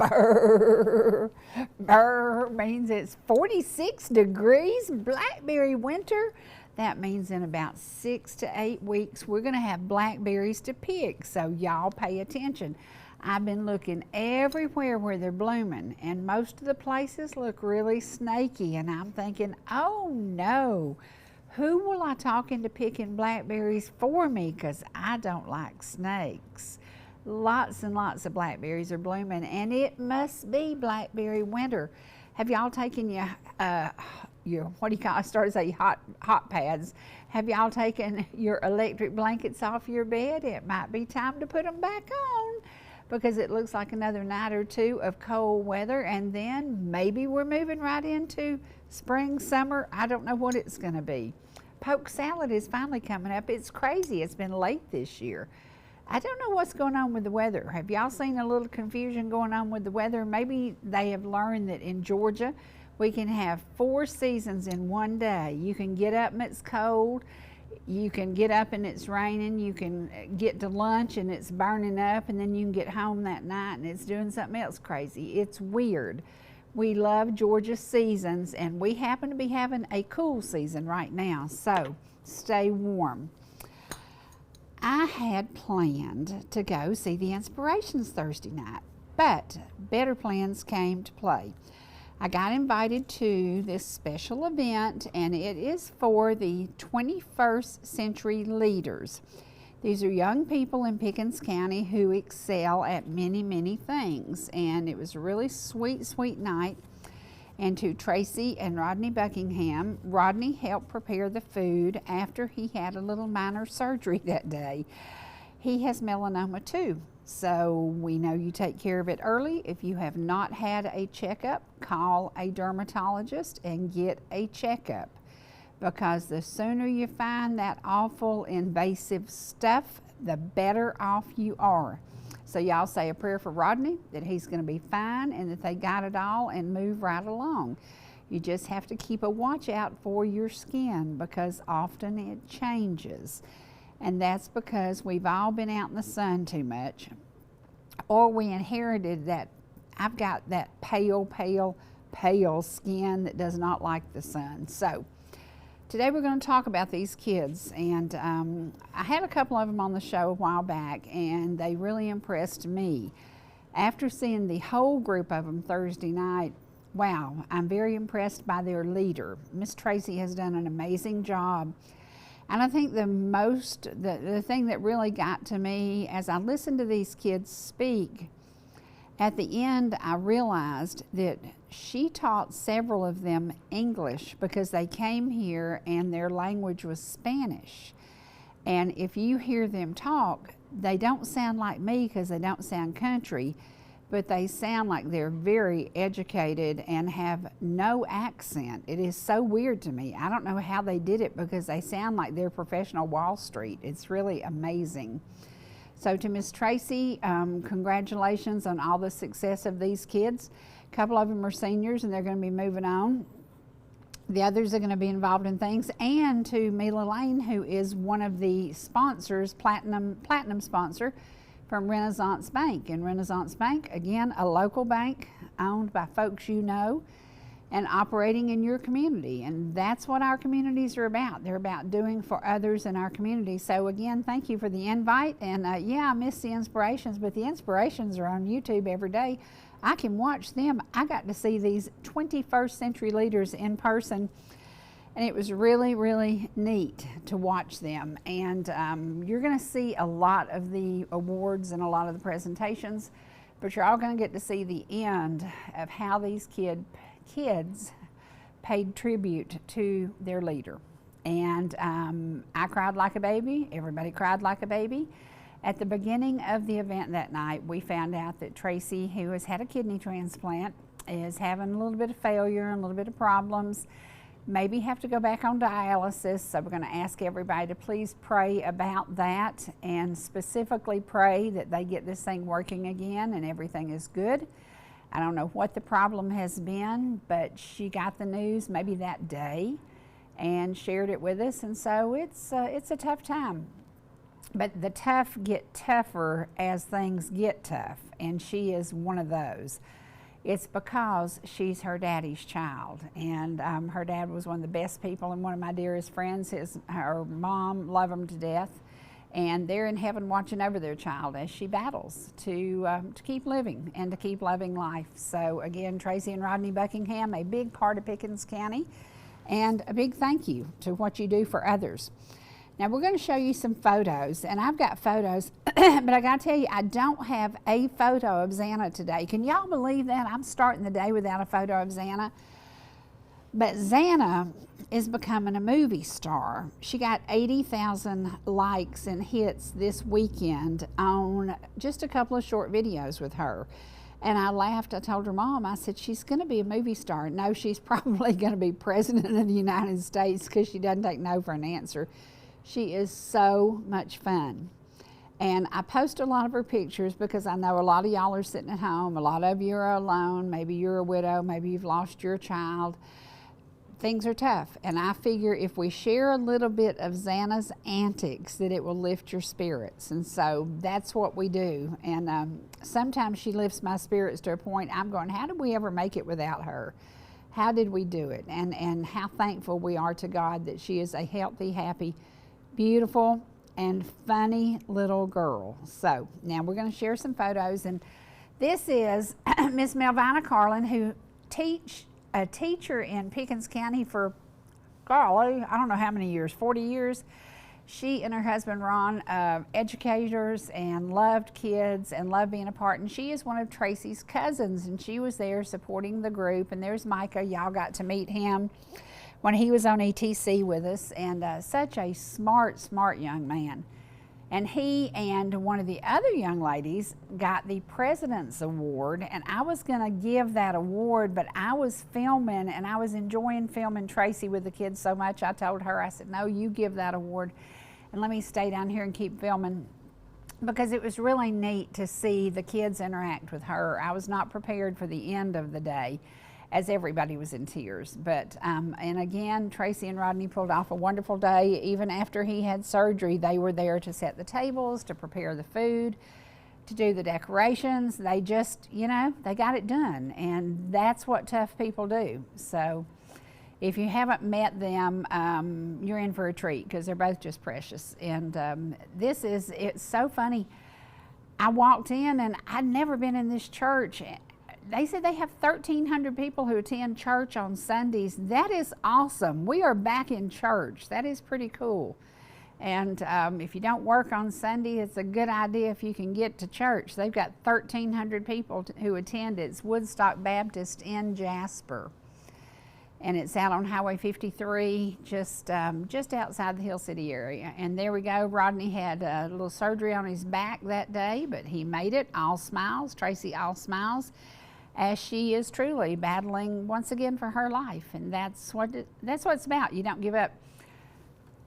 Brr. Brr means it's 46 degrees, blackberry winter. That means in about 6 to 8 weeks, we're going to have blackberries to pick, so y'all pay attention. I've been looking everywhere where they're blooming, and most of the places look really snaky, and I'm thinking, oh no, who will I talk into picking blackberries for me, because I don't like snakes. Lots and lots of blackberries are blooming, and it must be blackberry winter. Have y'all taken your what do you call? I started to say hot pads. Have y'all taken your electric blankets off your bed? It might be time to put them back on, because it looks like another night or two of cold weather, and then maybe we're moving right into spring, summer. I don't know what it's going to be. Poke salad is finally coming up. It's crazy. It's been late this year. I don't know what's going on with the weather. Have y'all seen a little confusion going on with the weather? Maybe they have learned that in Georgia, we can have 4 seasons in one day. You can get up and it's cold. You can get up and it's raining. You can get to lunch and it's burning up, and then you can get home that night and it's doing something else crazy. It's weird. We love Georgia's seasons, and we happen to be having a cool season right now, so stay warm. I had planned to go see the Inspirations Thursday night, but better plans came to play. I got invited to this special event, and it is for the 21st Century Leaders. These are young people in Pickens County who excel at many, many things, and it was a really sweet, sweet night. And to Tracy and Rodney Buckingham, Rodney helped prepare the food after he had a little minor surgery that day. He has melanoma too, so we know you take care of it early. If you have not had a checkup, call a dermatologist and get a checkup, because the sooner you find that awful invasive stuff, the better off you are. So y'all say a prayer for Rodney, that he's going to be fine and that they got it all and move right along. You just have to keep a watch out for your skin, because often it changes. And that's because we've all been out in the sun too much, or we inherited that. I've got that pale, pale, pale skin that does not like the sun. So today we're going to talk about these kids, and I had a couple of them on the show a while back, and they really impressed me. After seeing the whole group of them Thursday night, wow, I'm very impressed by their leader. Miss Tracy has done an amazing job. And I think the thing that really got to me as I listened to these kids speak, at the end I realized that she taught several of them English because they came here and their language was Spanish. And if you hear them talk, they don't sound like me because they don't sound country, but they sound like they're very educated and have no accent. It is so weird to me. I don't know how they did it, because they sound like they're professional Wall Street. It's really amazing. So to Miss Tracy, congratulations on all the success of these kids. A couple of them are seniors and they're going to be moving on. The others are going to be involved in things. And to Mila Lane, who is one of the sponsors, platinum sponsor from Renaissance Bank. And Renaissance Bank, again, a local bank owned by folks you know and operating in your community. And that's what our communities are about. They're about doing for others in our community. So again, thank you for the invite. And yeah, I missed the Inspirations, but the Inspirations are on YouTube every day. I can watch them. I got to see these 21st Century Leaders in person, and it was really, really neat to watch them. And you're going to see a lot of the awards and a lot of the presentations, but you're all going to get to see the end of how these kids paid tribute to their leader. And I cried like a baby. Everybody cried like a baby. At the beginning of the event that night, we found out that Tracy, who has had a kidney transplant, is having a little bit of failure and a little bit of problems, maybe have to go back on dialysis. So we're going to ask everybody to please pray about that, and specifically pray that they get this thing working again and everything is good. I don't know what the problem has been, but she got the news maybe that day and shared it with us, and so it's a tough time. But the tough get tougher as things get tough, and she is one of those. It's because she's her daddy's child, and her dad was one of the best people and one of my dearest friends. Her mom loved him to death, and they're in heaven watching over their child as she battles to keep living and to keep loving life. So again, Tracy and Rodney Buckingham, a big part of Pickens County, and a big thank you to what you do for others. Now we're going to show you some photos, and I've got photos, but I got to tell you, I don't have a photo of Xana today. Can y'all believe that? I'm starting the day without a photo of Xana. But Xana is becoming a movie star. She got 80,000 likes and hits this weekend on just a couple of short videos with her. And I laughed. I told her mom, I said, she's going to be a movie star. No, she's probably going to be president of the United States, because she doesn't take no for an answer. She is so much fun. And I post a lot of her pictures because I know a lot of y'all are sitting at home. A lot of you are alone. Maybe you're a widow. Maybe you've lost your child. Things are tough. And I figure if we share a little bit of Xana's antics, that it will lift your spirits. And so that's what we do. And sometimes she lifts my spirits to a point I'm going, how did we ever make it without her? How did we do it? And how thankful we are to God that she is a healthy, happy, beautiful and funny little girl. So now we're going to share some photos, and this is Miss Melvina Carlin, who a teacher in Pickens County for, golly, I don't know how many years, 40 years. She and her husband Ron, educators, and loved kids and loved being a part. And she is one of Tracy's cousins, and she was there supporting the group. And there's Micah. Y'all got to meet him when he was on ETC with us, and such a smart young man. And he and one of the other young ladies got the President's Award, and I was gonna give that award, but I was filming, and I was enjoying filming Tracy with the kids so much, I told her, I said, no, you give that award, and let me stay down here and keep filming, because it was really neat to see the kids interact with her. I was not prepared for the end of the day, as everybody was in tears. But, and again, Tracy and Rodney pulled off a wonderful day. Even after he had surgery, they were there to set the tables, to prepare the food, to do the decorations. They just, you know, they got it done. And that's what tough people do. So if you haven't met them, you're in for a treat, because they're both just precious. And it's so funny. I walked in, and I'd never been in this church. They said they have 1,300 people who attend church on Sundays. That is awesome. We are back in church. That is pretty cool. And if you don't work on Sunday, it's a good idea if you can get to church. They've got 1,300 people who attend. It's Woodstock Baptist in Jasper. And it's out on Highway 53, just outside the Hill City area. And there we go. Rodney had a little surgery on his back that day, but he made it. All smiles. Tracy, all smiles, as she is truly battling once again for her life. And that's what it's about. You don't give up.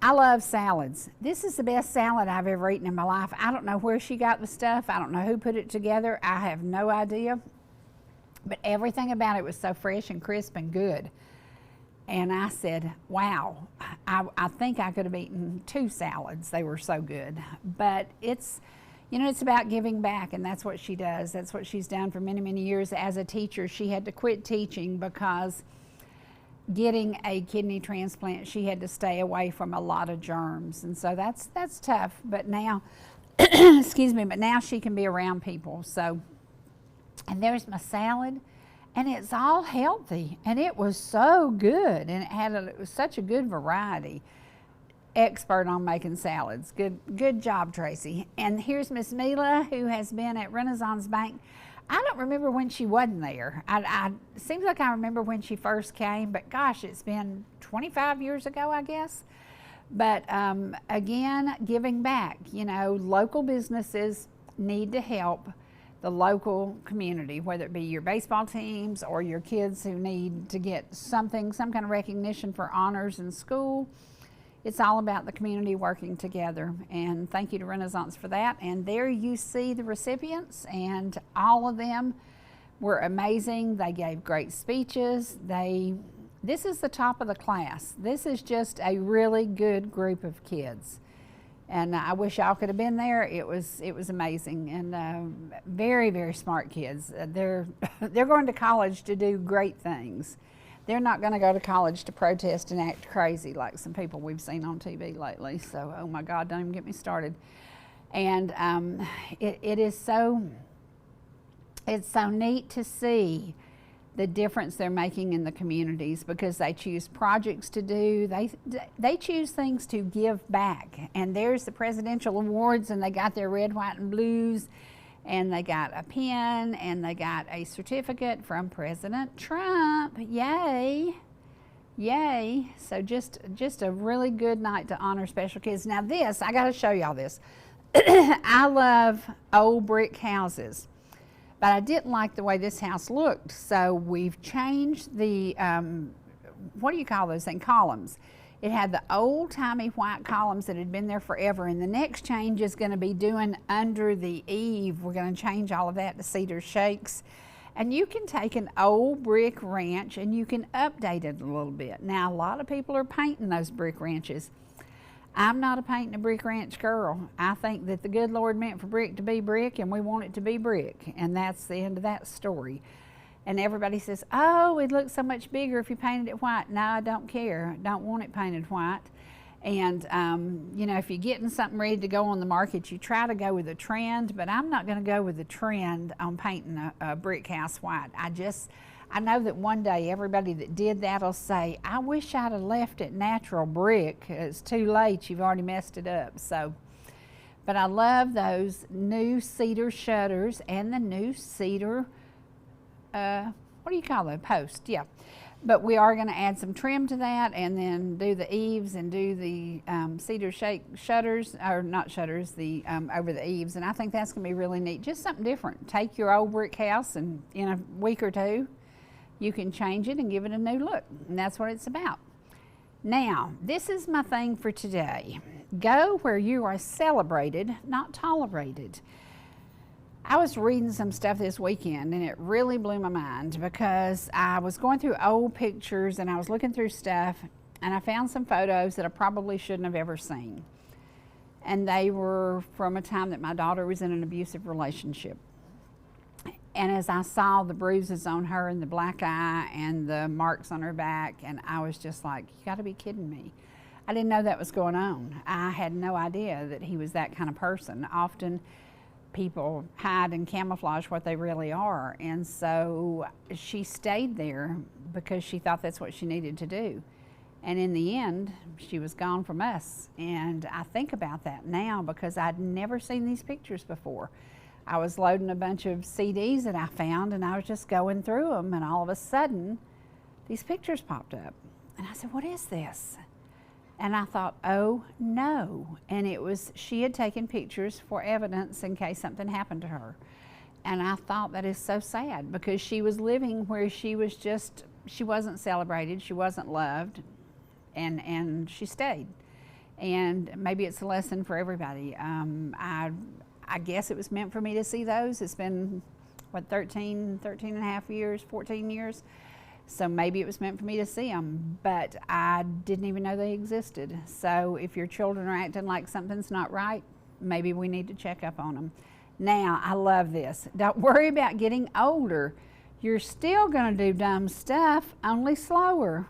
I love salads. This is the best salad I've ever eaten in my life. I don't know where she got the stuff. I don't know who put it together. I have no idea. But everything about it was so fresh and crisp and good. And I said, wow, I think I could have eaten 2 salads. They were so good. But it's, you know, it's about giving back, and that's what she does. That's what she's done for many, many years. As a teacher, she had to quit teaching because getting a kidney transplant, she had to stay away from a lot of germs. And so that's tough. But now, excuse me, but now she can be around people. So, and there's my salad. And it's all healthy, and it was so good, and it was such a good variety. Expert on making salads. Good job, Tracy. And here's Miss Mila, who has been at Renaissance Bank. I don't remember when she wasn't there. It seems like I remember when she first came, but gosh, it's been 25 years ago, I guess. But again, giving back. You know, local businesses need to help the local community, whether it be your baseball teams or your kids who need to get some kind of recognition for honors in school. It's all about the community working together, and thank you to Renaissance for that. And there you see the recipients, and all of them were amazing. They gave great speeches. This is the top of the class. This is just a really good group of kids. And I wish y'all could have been there. It was amazing, and very, very smart kids. They're going to college to do great things. They're not going to go to college to protest and act crazy like some people we've seen on TV lately. So, oh my God, don't even get me started. And it's so neat to see the difference they're making in the communities, because they choose projects to do. They choose things to give back. And there's the presidential awards, and they got their red, white, and blues, and they got a pin, and they got a certificate from President Trump. Yay. Yay. So just a really good night to honor special kids. Now this, I got to show y'all this. I love old brick houses, but I didn't like the way this house looked. So we've changed the, what do you call those things? Columns. It had the old-timey white columns that had been there forever, and the next change is going to be doing under the eave. We're going to change all of that to cedar shakes. And you can take an old brick ranch and you can update it a little bit. Now, a lot of people are painting those brick ranches. I'm not a painting a brick ranch girl. I think that the good Lord meant for brick to be brick, and we want it to be brick, and that's the end of that story. And everybody says, oh, it looks so much bigger if you painted it white. No, I don't care. Don't want it painted white. And, you know, if you're getting something ready to go on the market, you try to go with a trend, but I'm not going to go with the trend on painting a brick house white. I know that one day everybody that did that will say, I wish I'd have left it natural brick. It's too late. You've already messed it up. So, but I love those new cedar shutters and the new cedar, what do you call them? Post, yeah. But we are going to add some trim to that, and then do the eaves and do the cedar shake shutters, or not shutters, the over the eaves. And I think that's going to be really neat. Just something different. Take your old brick house, and in a week or two, you can change it and give it a new look, and that's what it's about. Now, this is my thing for today. Go where you are celebrated, not tolerated. I was reading some stuff this weekend, and it really blew my mind, because I was going through old pictures and I was looking through stuff, and I found some photos that I probably shouldn't have ever seen. And they were from a time that my daughter was in an abusive relationship. And as I saw the bruises on her and the black eye and the marks on her back, and I was just like, you got to be kidding me. I didn't know that was going on. I had no idea that he was that kind of person. Often people hide and camouflage what they really are. And so she stayed there because she thought that's what she needed to do. And in the end, she was gone from us. And I think about that now because I'd never seen these pictures before. I was loading a bunch of CDs that I found, and I was just going through them, and all of a sudden, these pictures popped up. And I said, what is this? And I thought, oh no. And it was, she had taken pictures for evidence in case something happened to her. And I thought, that is so sad, because she was living where she was just, she wasn't celebrated, she wasn't loved, and she stayed. And maybe it's a lesson for everybody. I guess it was meant for me to see those. It's been, what, 13 and a half years, 14 years. So maybe it was meant for me to see them, but I didn't even know they existed. So if your children are acting like something's not right, maybe we need to check up on them. Now, I love this. Don't worry about getting older. You're still going to do dumb stuff, only slower.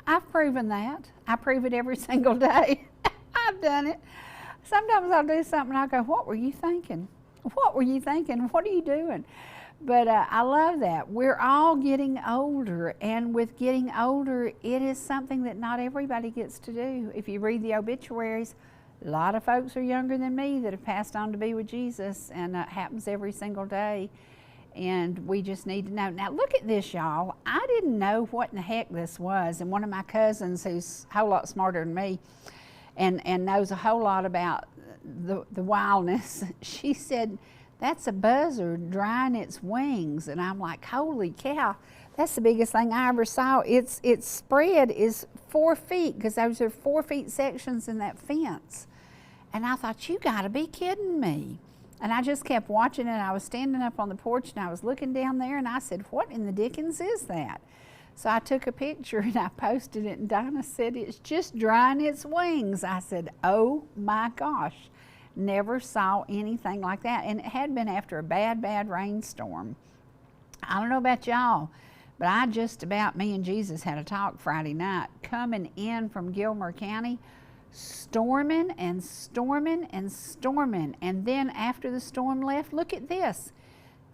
I've proven that. I prove it every single day. I've done it. Sometimes I'll do something and I'll go, what were you thinking? What were you thinking? What are you doing? But I love that. We're all getting older, and with getting older, it is something that not everybody gets to do. If you read the obituaries, a lot of folks are younger than me that have passed on to be with Jesus, and it happens every single day. And we just need to know. Now look at this, y'all. I didn't know what in the heck this was, and one of my cousins, who's a whole lot smarter than me, and knows a whole lot about the wildness, she said, that's a buzzard drying its wings. And I'm like, holy cow, that's the biggest thing I ever saw. Its spread is 4 feet, because those are 4 feet sections in that fence. And I thought, you gotta be kidding me. And I just kept watching it. I was standing up on the porch and I was looking down there, and I said, what in the dickens is that? So I took a picture and I posted it, and Dinah said, "It's just drying its wings." I said, "Oh my gosh, never saw anything like that." And it had been after a bad, bad rainstorm. I don't know about y'all, but I just about, me and Jesus had a talk Friday night coming in from Gilmer County, storming and storming and storming. And then after the storm left, look at this.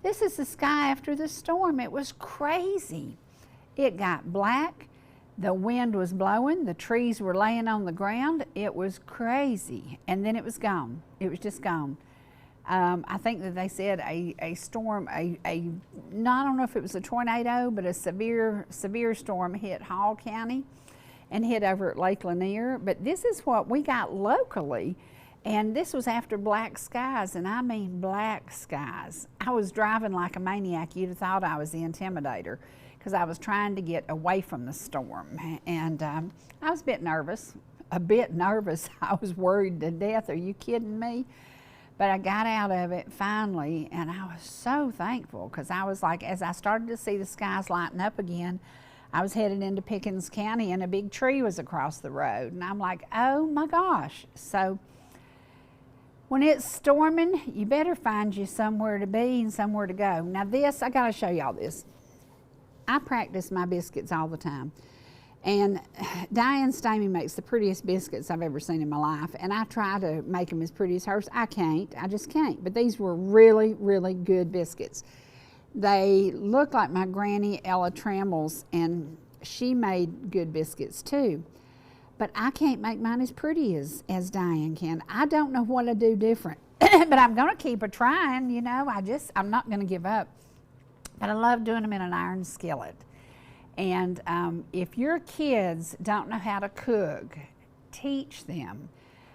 This is the sky after the storm. It was crazy. It got black. The wind was blowing. The trees were laying on the ground. It was crazy. And then it was gone. It was just gone. I think that they said a storm, I don't know if it was a tornado, but a severe storm hit Hall County and hit over at Lake Lanier. But this is what we got locally. And this was after black skies, and I mean black skies. I was driving like a maniac. You'd have thought I was the Intimidator, because I was trying to get away from the storm. And I was a bit nervous. I was worried to death. Are you kidding me? But I got out of it finally, and I was so thankful, because I was like, as I started to see the skies lighten up again, I was headed into Pickens County, and a big tree was across the road. And I'm like, oh my gosh. So when it's storming, you better find you somewhere to be and somewhere to go. Now this, I gotta show y'all this. I practice my biscuits all the time. And Diane Stamey makes the prettiest biscuits I've ever seen in my life. And I try to make them as pretty as hers. I just can't. But these were really, really good biscuits. They look like my granny Ella Trammell's, and she made good biscuits too. But I can't make mine as pretty as Diane can. I don't know what to do different, but I'm gonna keep a trying, you know. I'm not gonna give up. But I love doing them in an iron skillet. And if your kids don't know how to cook, teach them.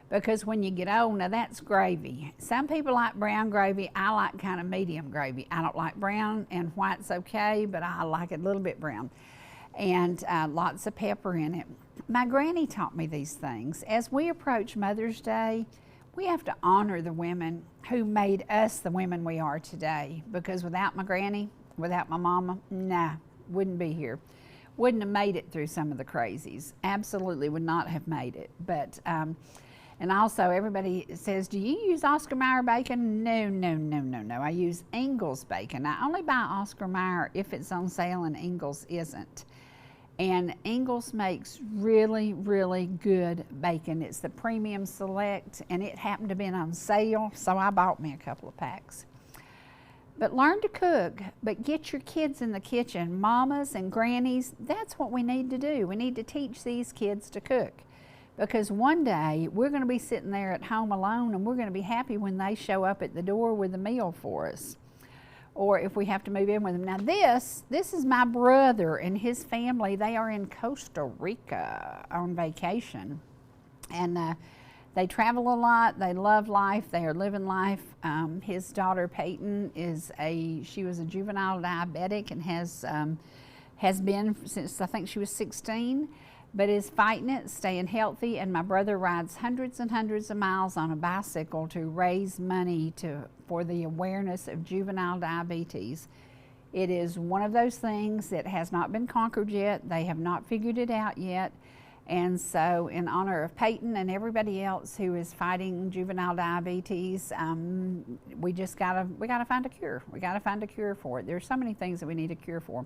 Because when you get old, now that's gravy. Some people like brown gravy. I like kind of medium gravy. I don't like brown, and white's okay, but I like it a little bit brown. And lots of pepper in it. My granny taught me these things. As we approach Mother's Day, we have to honor the women who made us the women we are today. Because without my granny, without my mama, nah, wouldn't be here. Wouldn't have made it through some of the crazies. Absolutely would not have made it. But, and also everybody says, do you use Oscar Mayer bacon? No. I use Ingalls bacon. I only buy Oscar Mayer if it's on sale and Ingalls isn't. And Ingalls makes really, really good bacon. It's the Premium Select, and it happened to be on sale, so I bought me a couple of packs. But learn to cook, but get your kids in the kitchen. Mamas and grannies, that's what we need to do. We need to teach these kids to cook. Because one day, we're going to be sitting there at home alone, and we're going to be happy when they show up at the door with a meal for us. Or if we have to move in with them. Now this is my brother and his family. They are in Costa Rica on vacation. And they travel a lot. They love life. They are living life. His daughter Peyton she was a juvenile diabetic and has been since I think she was 16, but is fighting it, staying healthy. And my brother rides hundreds and hundreds of miles on a bicycle to raise money for the awareness of juvenile diabetes. It is one of those things that has not been conquered yet. They have not figured it out yet. And so in honor of Peyton and everybody else who is fighting juvenile diabetes, we gotta find a cure. We gotta find a cure for it. There's so many things that we need a cure for.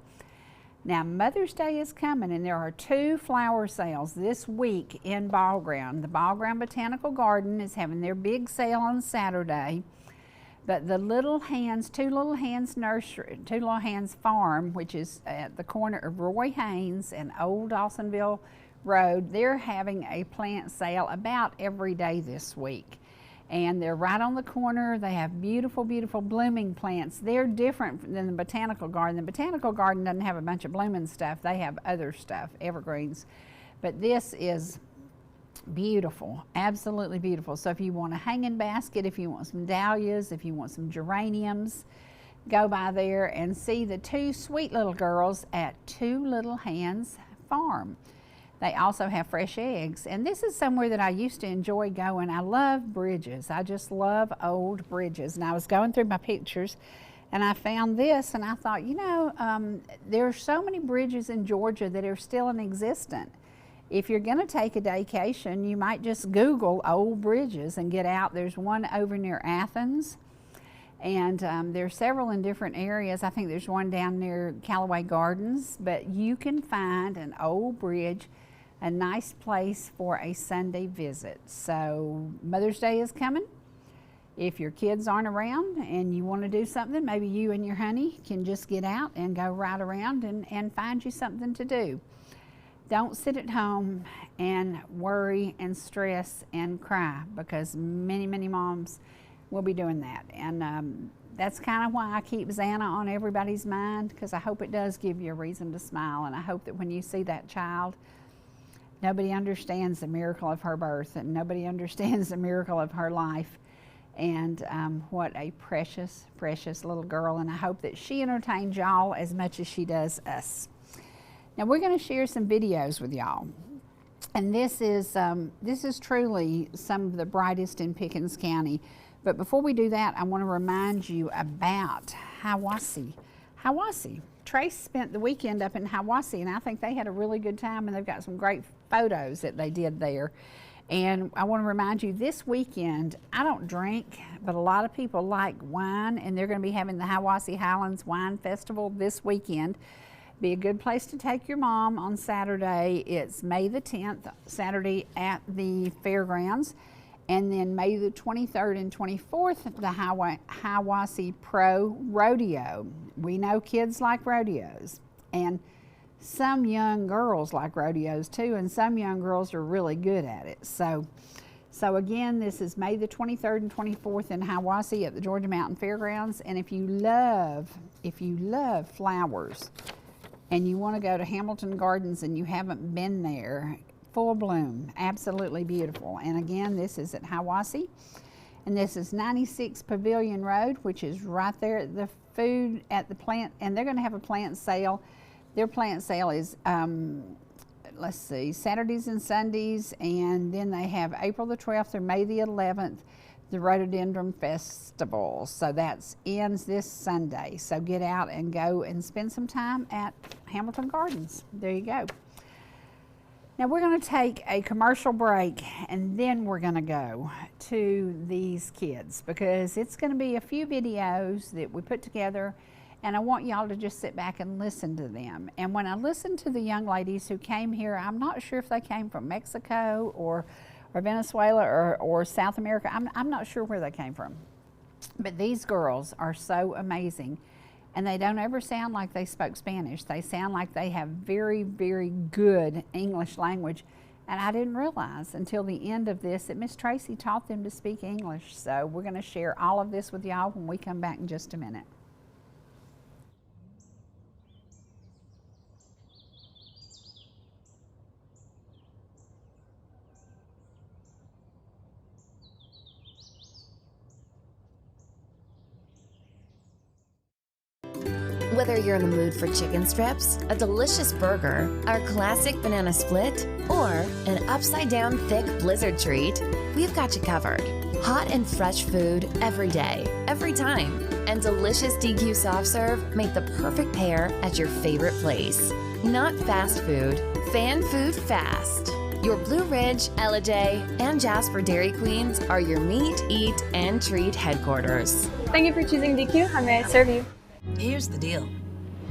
Now Mother's Day is coming, and there are 2 flower sales this week in Ball Ground. The Ball Ground Botanical Garden is having their big sale on Saturday. But the Little Hands, Two Little Hands Farm, which is at the corner of Roy Haynes and Old Dawsonville Road, they're having a plant sale about every day this week. And they're right on the corner. They have beautiful, beautiful blooming plants. They're different than the Botanical Garden. The Botanical Garden doesn't have a bunch of blooming stuff. They have other stuff, evergreens. But this is beautiful, absolutely beautiful. So if you want a hanging basket, if you want some dahlias, if you want some geraniums, go by there and see the 2 sweet little girls at Two Little Hands Farm. They also have fresh eggs, and this is somewhere that I used to enjoy going. I love bridges. I just love old bridges. And I was going through my pictures, And I found this and I thought, there are so many bridges in Georgia that are still in existence. If you're going to take a vacation, you might just Google old bridges and get out. There's one over near Athens, and there's several in different areas. I think there's one down near Callaway Gardens, but you can find an old bridge, a nice place for a Sunday visit. So Mother's Day is coming. If your kids aren't around and you want to do something, maybe you and your honey can just get out and go right around and find you something to do. Don't sit at home and worry and stress and cry, because many, many moms will be doing that. And that's kind of why I keep Xana on everybody's mind, because I hope it does give you a reason to smile. And I hope that when you see that child, nobody understands the miracle of her birth and nobody understands the miracle of her life. And what a precious, precious little girl. And I hope that she entertains y'all as much as she does us. Now we're going to share some videos with y'all, and this is truly some of the brightest in Pickens County. But before we do that, I want to remind you about Hiwassee. Hiwassee. Trace spent the weekend up in Hiwassee, and I think they had a really good time, and they've got some great photos that they did there. And I want to remind you, this weekend, I don't drink, but a lot of people like wine, and they're going to be having the Hiwassee Highlands Wine Festival this weekend. Be a good place to take your mom on Saturday. It's May the 10th, Saturday at the fairgrounds. And then May the 23rd and 24th, the Hiwassee Pro Rodeo. We know kids like rodeos, and some young girls like rodeos too, and some young girls are really good at it. So again, this is May the 23rd and 24th in Hiwassee at the Georgia Mountain Fairgrounds. And if you love flowers, and you want to go to Hamilton Gardens and you haven't been there, full bloom, absolutely beautiful. And again, this is at Hiwassee, and this is 96 Pavilion Road, which is right there at the food at the plant, and they're going to have a plant sale. Their plant sale is, let's see, Saturdays and Sundays, and then they have April the 12th through May the 11th, the Rhododendron Festival. So that ends this Sunday. So get out and go and spend some time at Hamilton Gardens. There you go. Now we're going to take a commercial break, and then we're going to go to these kids, because it's going to be a few videos that we put together, and I want y'all to just sit back and listen to them. And when I listen to the young ladies who came here, I'm not sure if they came from Mexico or Venezuela or South America. I'm not sure where they came from. But these girls are so amazing, and they don't ever sound like they spoke Spanish. They sound like they have very, very good English language. And I didn't realize until the end of this that Miss Tracy taught them to speak English. So we're going to share all of this with y'all when we come back in just a minute. Whether you're in the mood for chicken strips, a delicious burger, our classic banana split, or an upside-down thick blizzard treat, we've got you covered. Hot and fresh food every day, every time, and delicious DQ soft serve make the perfect pair at your favorite place. Not fast food, fan food fast. Your Blue Ridge, Ellijay, and Jasper Dairy Queens are your meet, eat, and treat headquarters. Thank you for choosing DQ. How may I serve you? Here's the deal.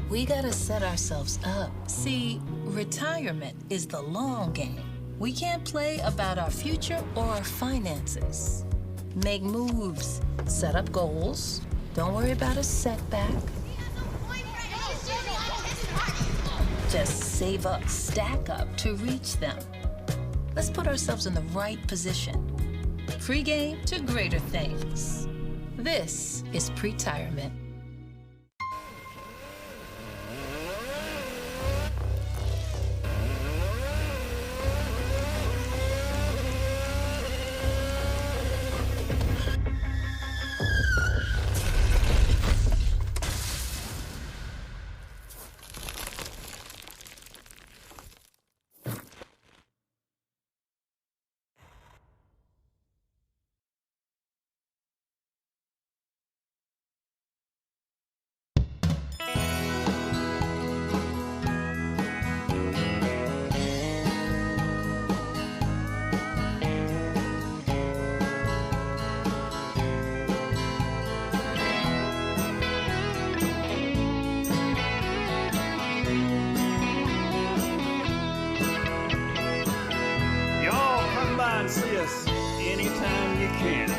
We gotta set ourselves up. See, retirement is the long game. We can't play about our future or our finances. Make moves, set up goals. Don't worry about a setback. Just save up, stack up to reach them. Let's put ourselves in the right position. Pre-game to greater things. This is pre-tirement. anytime you can.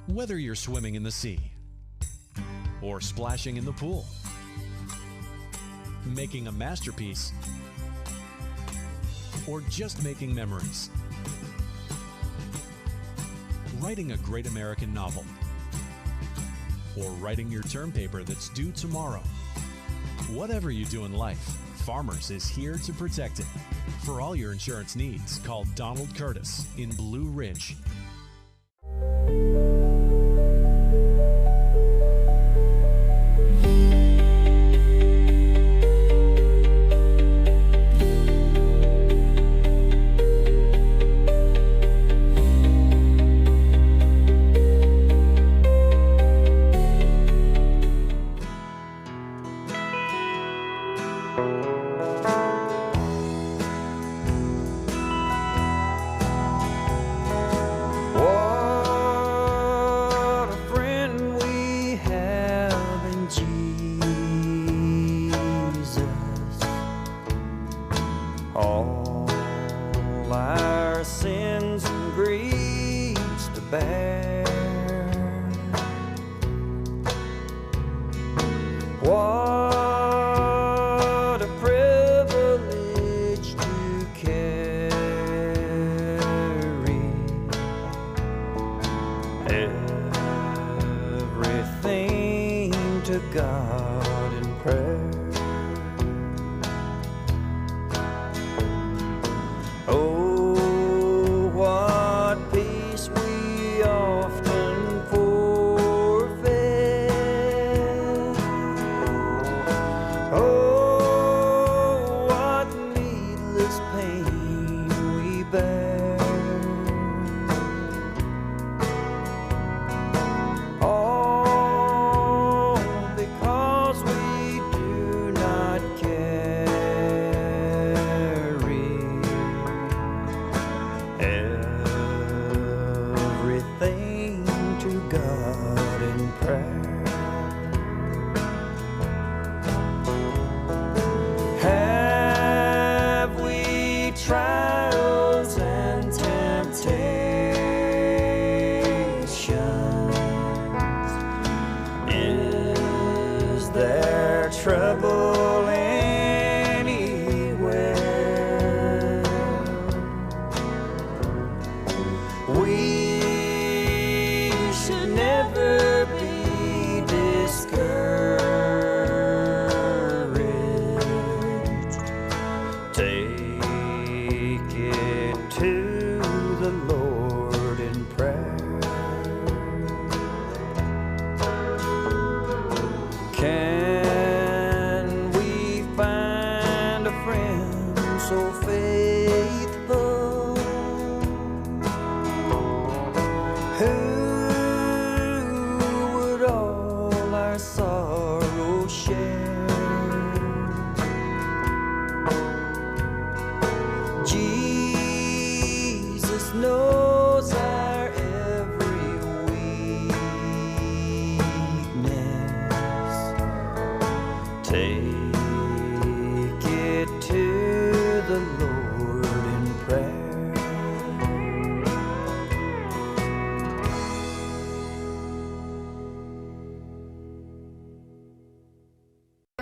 Whether you're swimming in the sea or splashing in the pool, making a masterpiece, or just making memories, writing a great American novel, or writing your term paper that's due tomorrow. Whatever you do in life, Farmers is here to protect it. For all your insurance needs, call Donald Curtis in Blue Ridge.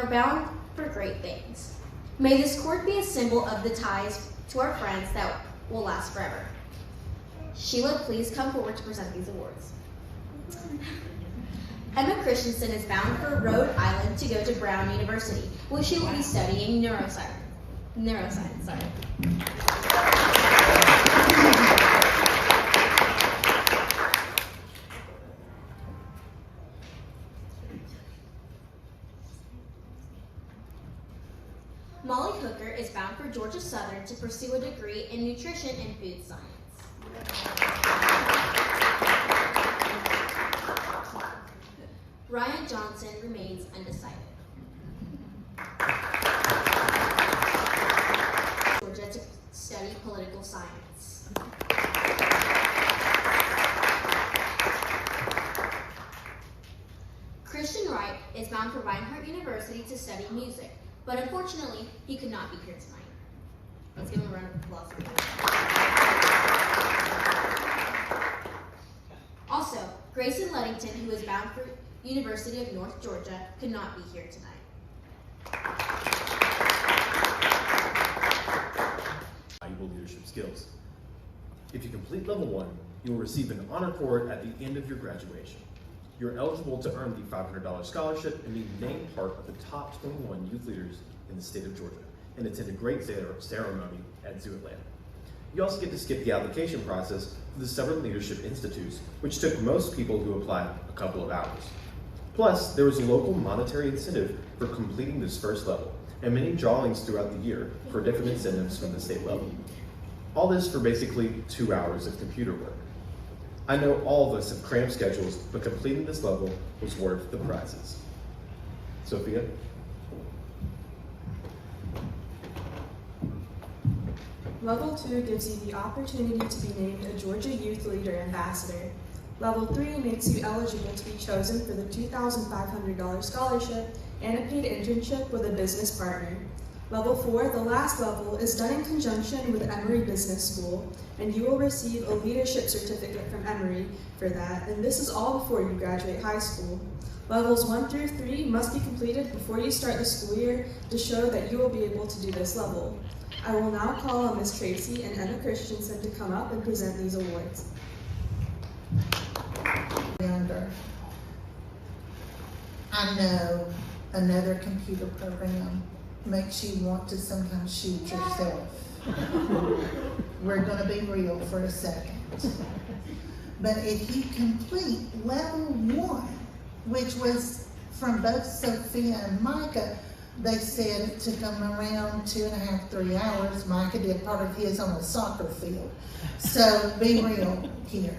Bound for great things. May this cord be a symbol of the ties to our friends that will last forever. Sheila, please come forward to present these awards. Emma Christensen is bound for Rhode Island to go to Brown University, where she will be studying neuroscience. Molly Hooker is bound for Georgia Southern to pursue a degree in nutrition and food science. Ryan Johnson remains undecided. Georgia to study political science. Christian Wright is bound for Reinhardt University to study music, but unfortunately, he could not be here tonight. Let's give him a round of applause. Also, Grayson Ludington, who is bound for University of North Georgia, could not be here tonight. Valuable leadership skills. If you complete level 1, you will receive an honor cord at the end of your graduation. You're eligible to earn the $500 scholarship and be named part of the top 21 youth leaders in the state of Georgia and attend a great ceremony at Zoo Atlanta. You also get to skip the application process for the Southern Leadership Institutes, which took most people who applied a couple of hours. Plus, there was a local monetary incentive for completing this first level, and many drawings throughout the year for different incentives from the state level. All this for basically 2 hours of computer work. I know all of us have cramped schedules, but completing this level was worth the prizes. Sophia? Level 2 gives you the opportunity to be named a Georgia Youth Leader Ambassador. Level 3 makes you eligible to be chosen for the $2,500 scholarship and a paid internship with a business partner. Level 4, the last level, is done in conjunction with Emory Business School, and you will receive a leadership certificate from Emory for that, and this is all before you graduate high school. Levels 1 through 3 must be completed before you start the school year to show that you will be able to do this level. I will now call on Ms. Tracy and Emma Christensen to come up and present these awards. Younger. I know another computer program makes you want to sometimes shoot yourself. We're going to be real for a second. But if you complete level 1, which was from both Sophia and Micah, they said it took them around 2.5, 3 hours. Micah did part of his on a soccer field. So be real here.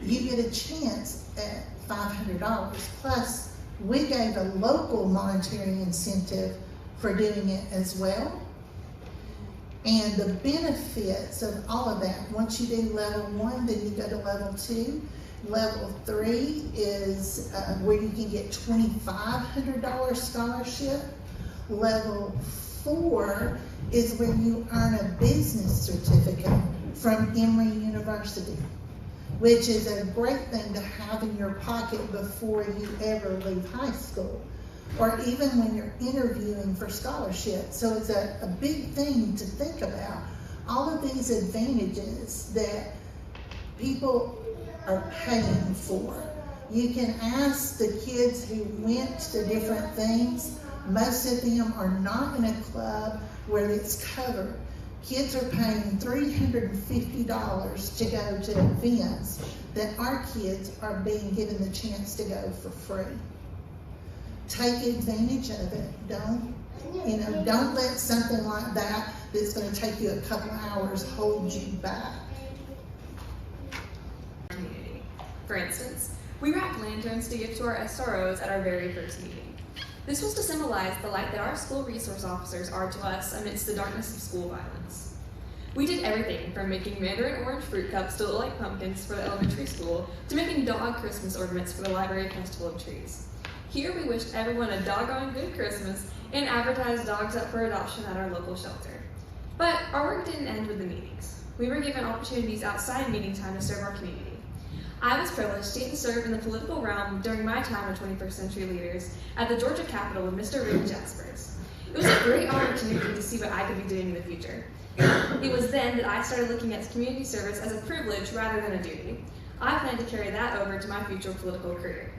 You get a chance at $500. Plus, we gave a local monetary incentive for doing it as well. And the benefits of all of that, once you do level 1, then you go to level 2. Level 3 is where you can get $2,500 scholarship. Level 4 is when you earn a business certificate from Emory University, which is a great thing to have in your pocket before you ever leave high school, or even when you're interviewing for scholarships. So it's a big thing to think about. All of these advantages that people are paying for. You can ask the kids who went to different things. Most of them are not in a club where it's covered. Kids are paying $350 to go to events that our kids are being given the chance to go for free. Take advantage of it. Don't let something like that that's going to take you a couple hours hold you back. Community. For instance, we wrapped lanterns to give to our SROs at our very first meeting. This was to symbolize the light that our school resource officers are to us amidst the darkness of school violence. We did everything from making mandarin orange fruit cups to look like pumpkins for the elementary school to making dog Christmas ornaments for the Library Festival of Trees. Here we wished everyone a doggone good Christmas and advertised dogs up for adoption at our local shelter. But our work didn't end with the meetings. We were given opportunities outside meeting time to serve our community. I was privileged to get to serve in the political realm during my time with 21st Century Leaders at the Georgia Capitol with Mr. Reed Jaspers. It was a great opportunity to see what I could be doing in the future. It was then that I started looking at community service as a privilege rather than a duty. I plan to carry that over to my future political career.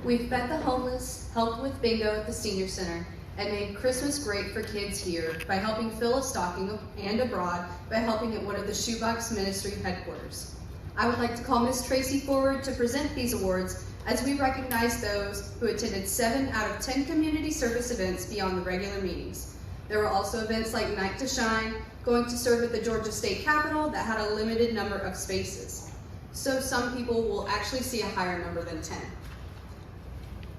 We've fed the homeless, helped with bingo at the senior center, and made Christmas great for kids here by helping fill a stocking and abroad by helping at one of the Shoebox Ministry headquarters. I would like to call Ms. Tracy forward to present these awards as we recognize those who attended 7 out of 10 community service events beyond the regular meetings. There were also events like Night to Shine, going to serve at the Georgia State Capitol that had a limited number of spaces. So some people will actually see a higher number than 10.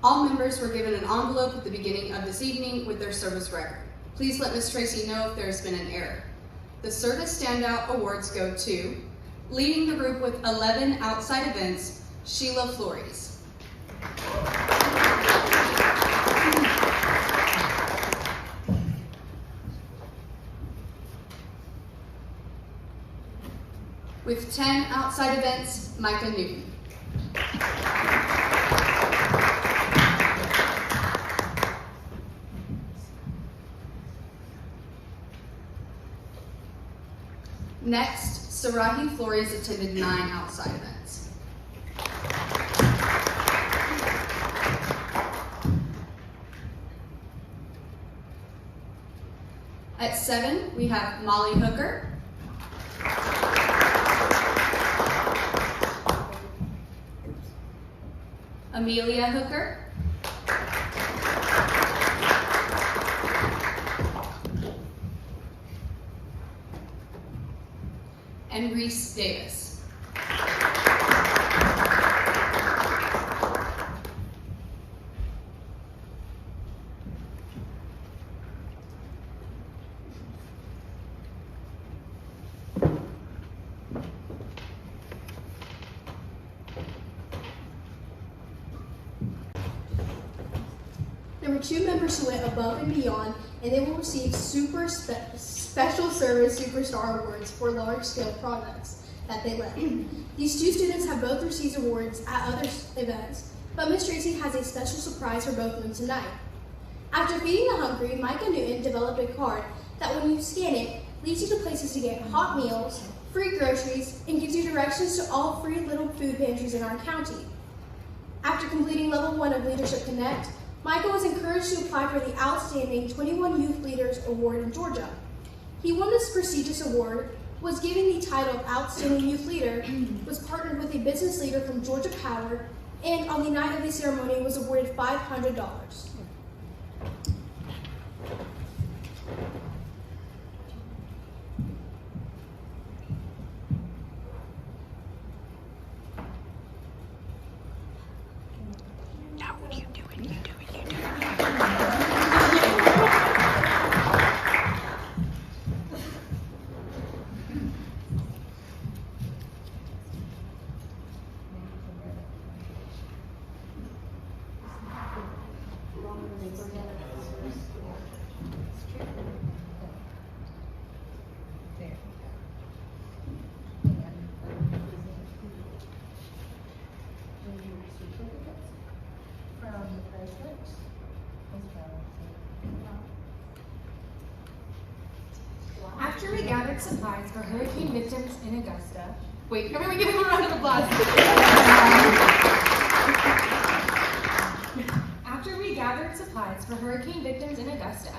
All members were given an envelope at the beginning of this evening with their service record. Please let Ms. Tracy know if there's been an error. The Service Standout Awards go to, leading the group with 11 outside events, Sheila Flores. With 10 outside events, Micah Newton. Next, Sarahi Flores attended 9 outside events. At 7, we have Molly Hooker. Amelia Hooker. And Reese Davis. There were 2 members who went above and beyond, and they will receive Special Service Superstar Awards for large-scale projects that they led. These 2 students have both received awards at other events, but Miss Tracy has a special surprise for both of them tonight. After feeding the hungry, Micah Newton developed a card that when you scan it, leads you to places to get hot meals, free groceries, and gives you directions to all free little food pantries in our county. After completing level 1 of Leadership Connect, Micah was encouraged to apply for the Outstanding 21 Youth Leaders Award in Georgia. He won this prestigious award, was given the title of Outstanding Youth Leader, was partnered with a business leader from Georgia Power, and on the night of the ceremony was awarded $500. After we gathered supplies for hurricane victims in Augusta, wait, everyone give him a round of applause. After we gathered supplies for hurricane victims in Augusta,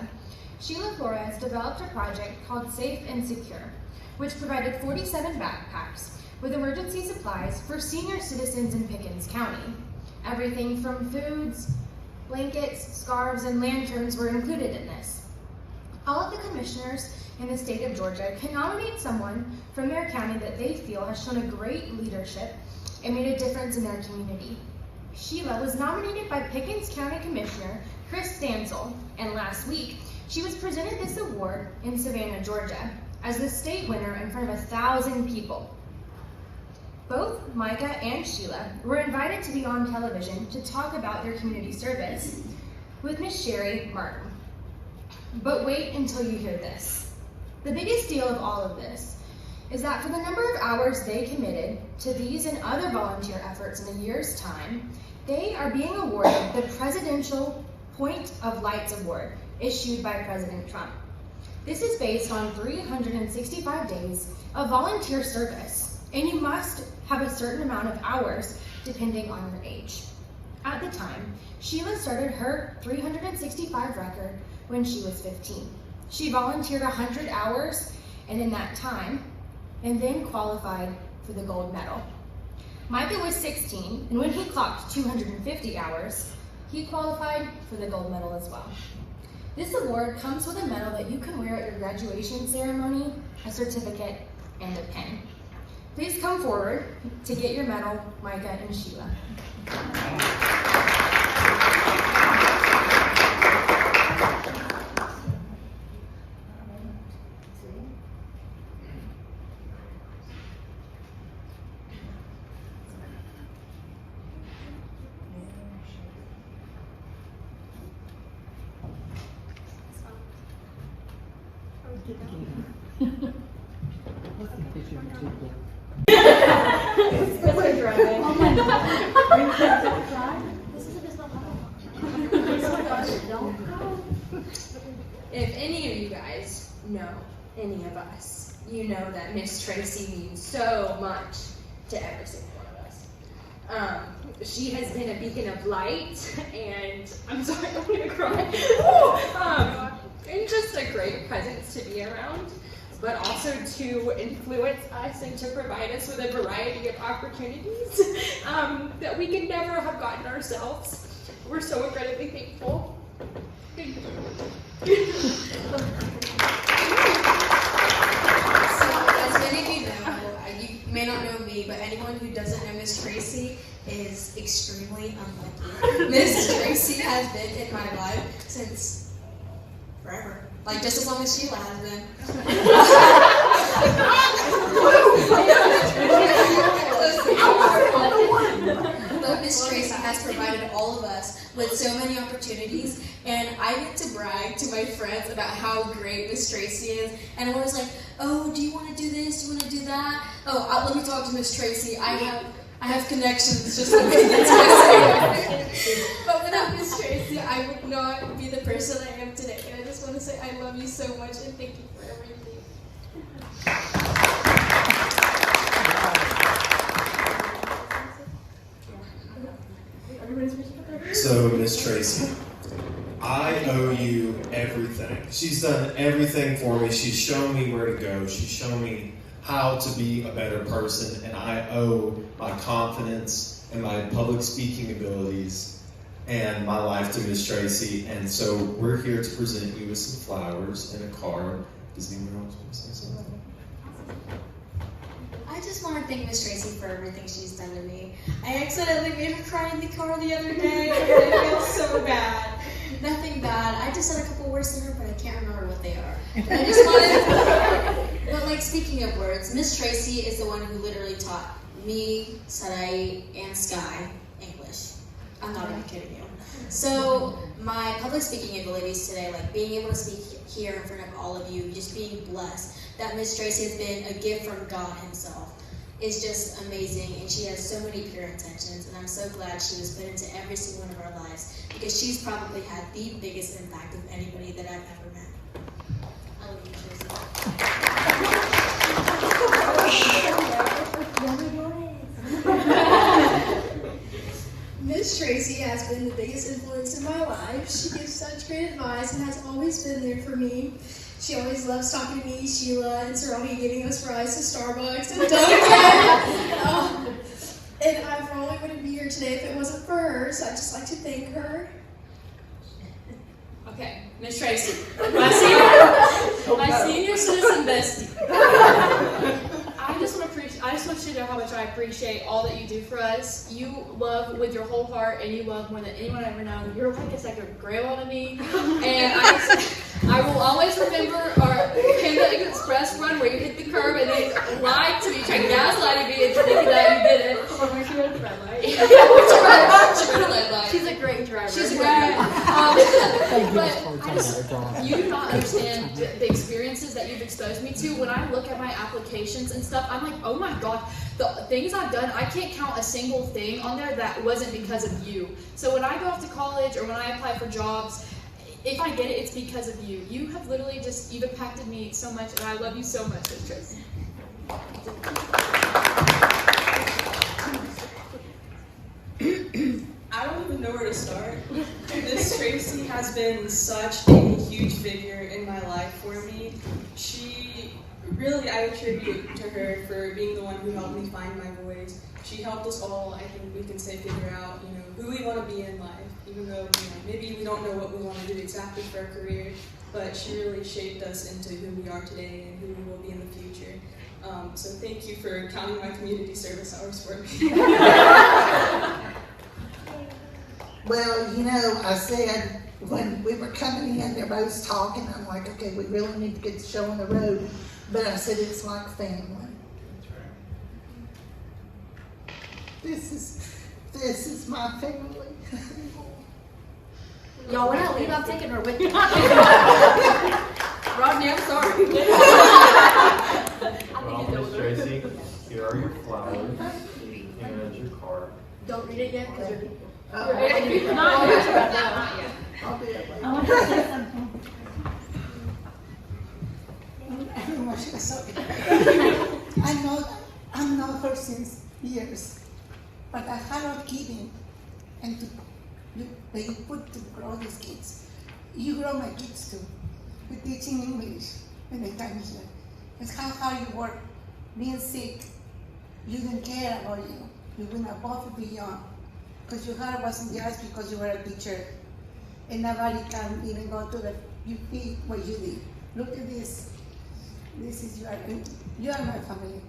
Sheila Flores developed a project called Safe and Secure, which provided 47 backpacks with emergency supplies for senior citizens in Pickens County. Everything from foods, blankets, scarves, and lanterns were included in this. All of the commissioners in the state of Georgia can nominate someone from their county that they feel has shown a great leadership and made a difference in their community. Sheila was nominated by Pickens County Commissioner Chris Stansel, and last week she was presented this award in Savannah, Georgia, as the state winner in front of 1,000 people. Both Micah and Sheila were invited to be on television to talk about their community service with Miss Sherry Martin. But wait until you hear this. The biggest deal of all of this is that for the number of hours they committed to these and other volunteer efforts in a year's time, they are being awarded the Presidential Point of Lights Award issued by President Trump. This is based on 365 days of volunteer service, and you must have a certain amount of hours depending on your age. At the time, Sheila started her 365 record when she was 15. She volunteered 100 hours and in that time, and then qualified for the gold medal. Micah was 16, and when he clocked 250 hours, he qualified for the gold medal as well. This award comes with a medal that you can wear at your graduation ceremony, a certificate, and a pin. Please come forward to get your medal, Micah and Sheila. If any of you guys know any of us, you know that Miss Tracy means so much to every single one of us. She has been a beacon of light, and I'm sorry, I'm gonna cry. And just a great presence to be around, but also to influence us and to provide us with a variety of opportunities that we could never have gotten ourselves. We're so incredibly thankful. Thank you. So, as many of you know, you may not know me, but anyone who doesn't know Miss Tracy is extremely unlucky. Miss Tracy has been in my life since forever. Like, just as long as Sheila has been. But Miss Tracy has provided all of us with so many opportunities, and I get to brag to my friends about how great Miss Tracy is, and I'm always like, oh, do you want to do this? Do you want to do that? Oh, let me talk to Miss Tracy. I have connections, just let me get to Miss. But without Miss Tracy, I would not be the person I am today, and I just want to say I love you so much, and thank you for everything. So, Miss Tracy, I owe you everything. She's done everything for me. She's shown me where to go. She's shown me how to be a better person, and I owe my confidence and my public speaking abilities and my life to Miss Tracy. And so we're here to present you with some flowers and a card. Does anyone else want to say something? I just want to thank Miss Tracy for everything she's done to me. I accidentally made her cry in the car the other day, and I feel so bad. Nothing bad. I just said a couple words to her, but I can't remember what they are. I just wanted, but like speaking of words, Miss Tracy is the one who literally taught me, Sarai, and Sky English. I'm not even kidding you. So my public speaking abilities today, like being able to speak here in front of all of you, just being blessed that Miss Tracy has been a gift from God himself, is just amazing, and she has so many pure intentions, and I'm so glad she was put into every single one of our lives, because she's probably had the biggest impact of anybody that I've ever met. I love you, Tracy. Miss Tracy has been the biggest influence in my life. She gives such great advice and has always been there for me. She always loves talking to me, Sheila, and Sarani, getting us rides to Starbucks and Dunkin'. And I probably wouldn't be here today if it wasn't for her, so I'd just like to thank her. Okay, Miss Tracy, my senior citizen bestie. I just want you to know how much I appreciate all that you do for us. You love with your whole heart, and you love more than anyone I've ever known. You're like a second grandma to me, and I will always remember our Panda Express run where you hit the curb and they lied to me, trying to gaslight me into thinking that you did it. She ran a red light. She ran a red light. She's a great driver. She's a great but you do not understand the experiences that you've exposed me to. When I look at my applications and stuff, I'm like, oh my God, the things I've done, I can't count a single thing on there that wasn't because of you. So when I go off to college or when I apply for jobs, if I get it, it's because of you. You have literally you've impacted me so much, and I love you so much, Miss Tracy. I don't even know where to start. Miss Tracy has been such a huge figure in my life for me. I attribute to her for being the one who helped me find my voice. She helped us all, I think we can say, figure out, who we want to be in life, even though, maybe we don't know what we want to do exactly for our career, but she really shaped us into who we are today and who we will be in the future. So thank you for counting my community service hours for me. Well, I said when we were coming in, everybody's talking, I'm like, okay, we really need to get the show on the road. But I said it's like family. This is my family. Y'all, when I leave, I'm taking her with me. Rodney, I'm sorry. Well, Miss Tracy, here are your flowers and your card. Don't read it yet, because you're not yet. I'll do it later. I want to say something. sorry. I know her since years, but I had her giving and that you put to grow these kids. You grow my kids too, with teaching English when they come here. It's how hard you work. Being sick, you didn't care about you. You went above and beyond. Because your heart wasn't just because you were a teacher. And nobody can even go to you did what you did. Look at this. This is you are my family.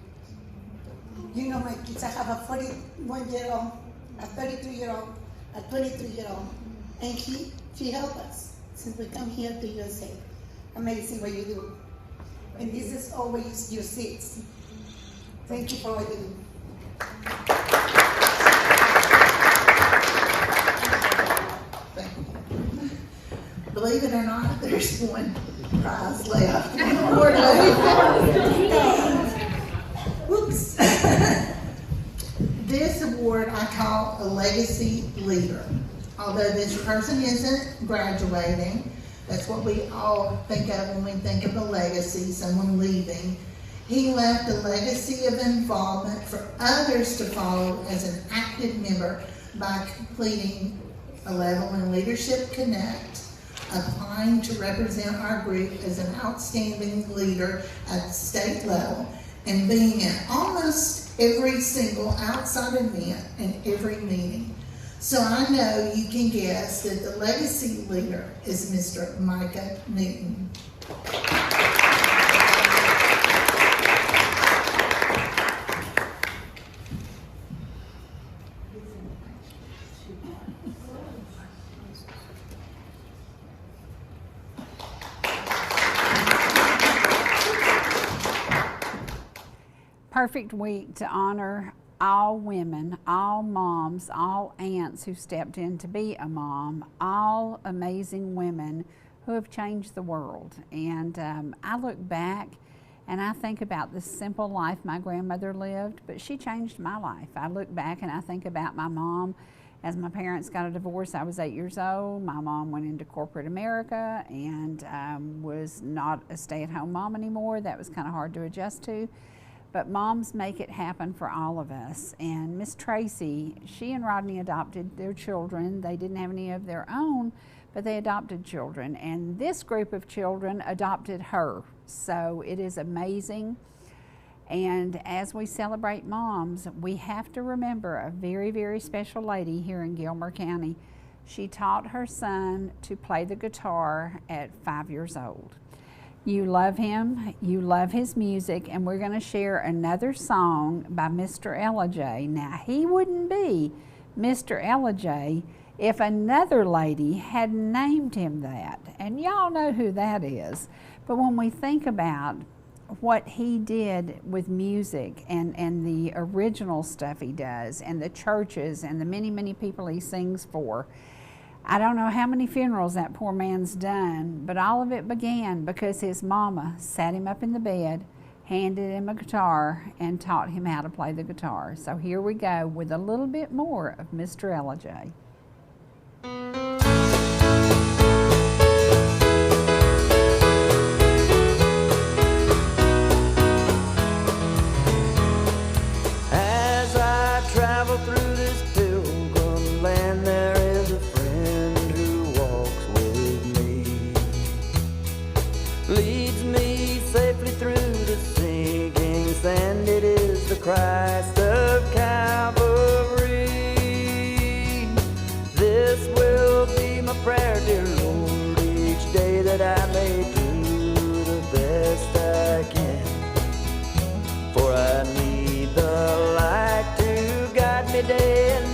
You know my kids. I have a 41-year-old, a 32-year-old, a 23-year-old. And she helped us since we come here to USA. Amazing what you do. And this is always your seats. Thank you for what you do. Believe it or not, there's one prize left. Award left. Whoops. This award I call a legacy leader. Although this person isn't graduating, that's what we all think of when we think of a legacy, someone leaving. He left a legacy of involvement for others to follow as an active member by completing a level in Leadership Connect, applying to represent our group as an outstanding leader at the state level, and being at almost every single outside event and every meeting. So I know you can guess that the legacy leader is Mr. Micah Newton. Perfect week to honor all women, all moms, all aunts who stepped in to be a mom, all amazing women who have changed the world. And I look back and I think about the simple life my grandmother lived, but she changed my life. I look back and I think about my mom. As my parents got a divorce, I was 8 years old. My mom went into corporate America and was not a stay-at-home mom anymore. That was kind of hard to adjust to. But moms make it happen for all of us. And Miss Tracy, she and Rodney adopted their children. They didn't have any of their own, but they adopted children. And this group of children adopted her. So it is amazing. And as we celebrate moms, we have to remember a very, very special lady here in Gilmer County. She taught her son to play the guitar at 5 years old. You love him, you love his music, and we're going to share another song by Mr. Ellijay. Now, he wouldn't be Mr. Ellijay if another lady had named him that. And y'all know who that is. But when we think about what he did with music and the original stuff he does and the churches and the many, many people he sings for, I don't know how many funerals that poor man's done, but all of it began because his mama sat him up in the bed, handed him a guitar, and taught him how to play the guitar. So here we go with a little bit more of Mr. Ellijay. As I travel through this pilgrim land, there is a friend who walks with me, leads me safely through the sinking sand. It is the Christ of Calvary. This will be my prayer, dear Lord, each day, that I may do the best I can. For I need the light to guide me day and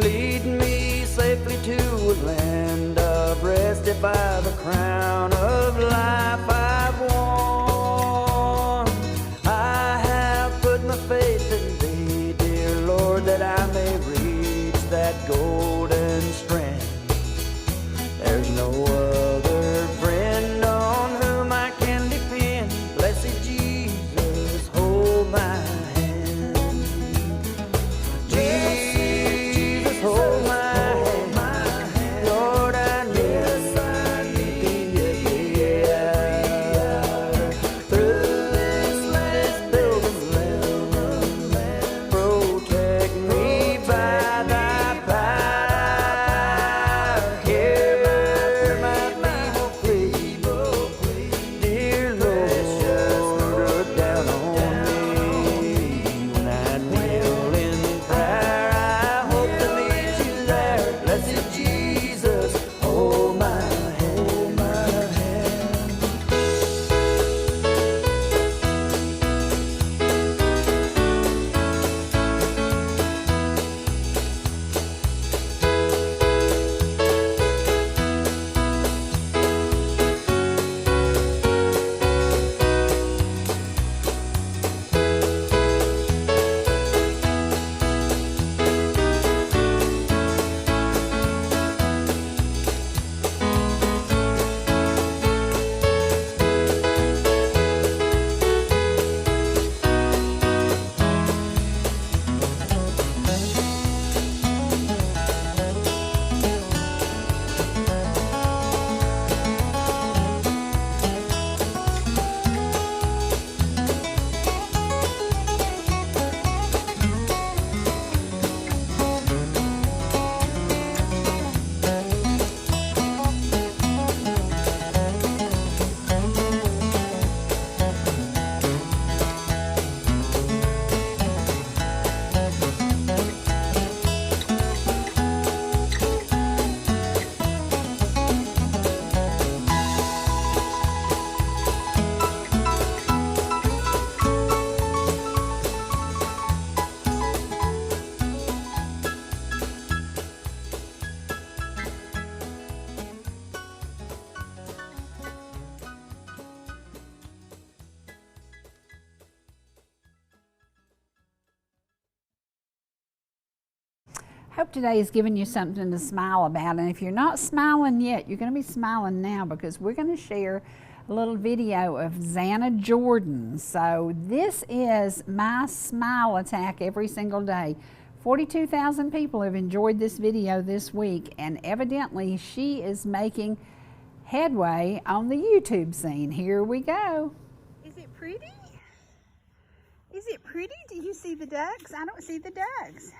Lead me safely to a land of rest if by the crown of life I've won. I have put my faith in thee, dear Lord, that I may reach that golden strand. There's no other friend on whom I can depend. Blessed Jesus, hold my hand. Jesus, hold my hand. Lord, I need thee again. Through this pilgrim land, protect me by thy power. Hear my feeble plea, dear Lord, look down on me. When I kneel in prayer, I hope to meet you there. Blessed Jesus, hold my hand. Hope today has given you something to smile about, and if you're not smiling yet, you're going to be smiling now, because we're going to share a little video of Xana Jordan. So this is my smile attack every single day. 42,000 people have enjoyed this video this week, and evidently she is making headway on the YouTube scene. Here we go. Is it pretty? Is it pretty? Do you see the ducks? I don't see the ducks.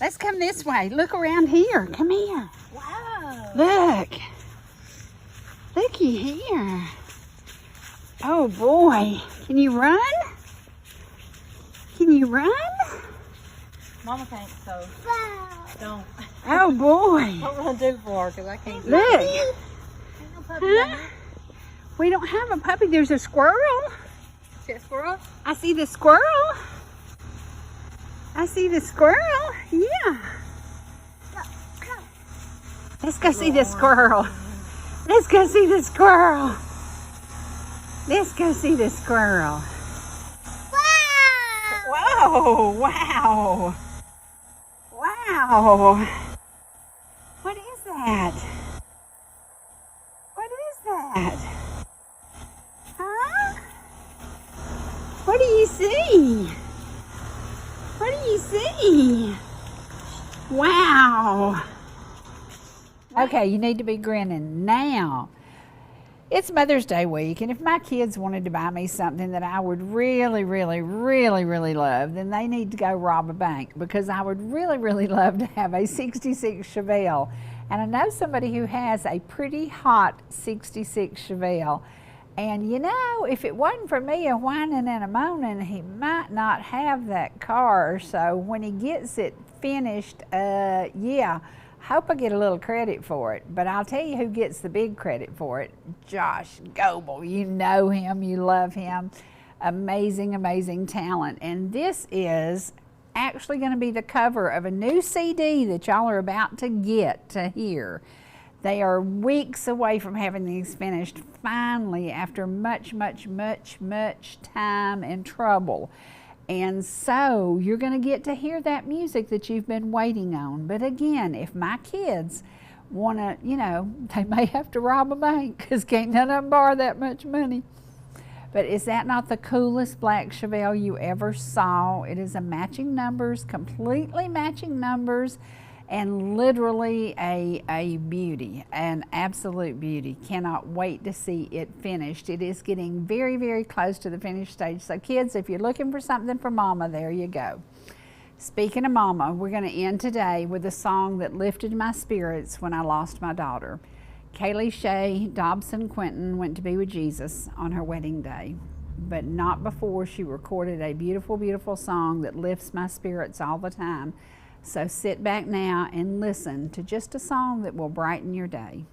Let's come this way. Look around here. Come here. Wow. Look. Looky here. Oh boy. Can you run? Can you run? Mama can't, so don't. Oh boy. What will I do for her? Because I can't do Look. it. Huh? We don't have a puppy. There's a squirrel. See a squirrel? I see the squirrel. I see the squirrel. Yeah. Let's go see the squirrel. Let's go see the squirrel. Let's go see the squirrel. Whoa! Wow! Wow! What is that? What is that? Huh? What do you see? What do you see? Wow! Okay, you need to be grinning now. It's Mother's Day week, and if my kids wanted to buy me something that I would really love, then they need to go rob a bank, because I would really love to have a 66 Chevelle. And I know somebody who has a pretty hot 66 Chevelle. And you know, if it wasn't for me a whining and a moaning, he might not have that car. So when he gets it finished, yeah, hope I get a little credit for it. But I'll tell you who gets the big credit for it. Josh Goebel. You know him, you love him. Amazing talent. And this is actually going to be the cover of a new CD that y'all are about to get to hear. They are weeks away from having these finished, finally, after much, much, much, much time and trouble. And so you're going to get to hear that music that you've been waiting on. But again, if my kids want to, you know, they may have to rob a bank because can't none of them borrow that much money. But is that not the coolest black Chevelle you ever saw? It is a matching numbers, completely matching numbers, and literally a beauty, an absolute beauty. Cannot wait to see it finished. It is getting very, very close to the finished stage. So kids, if you're looking for something for Mama, there you go. Speaking of Mama, we're going to end today with a song that lifted my spirits when I lost my daughter. Kaylee Shay Dobson Quinton went to be with Jesus on her wedding day, but not before she recorded a beautiful, beautiful song that lifts my spirits all the time. So sit back now and listen to just a song that will brighten your day.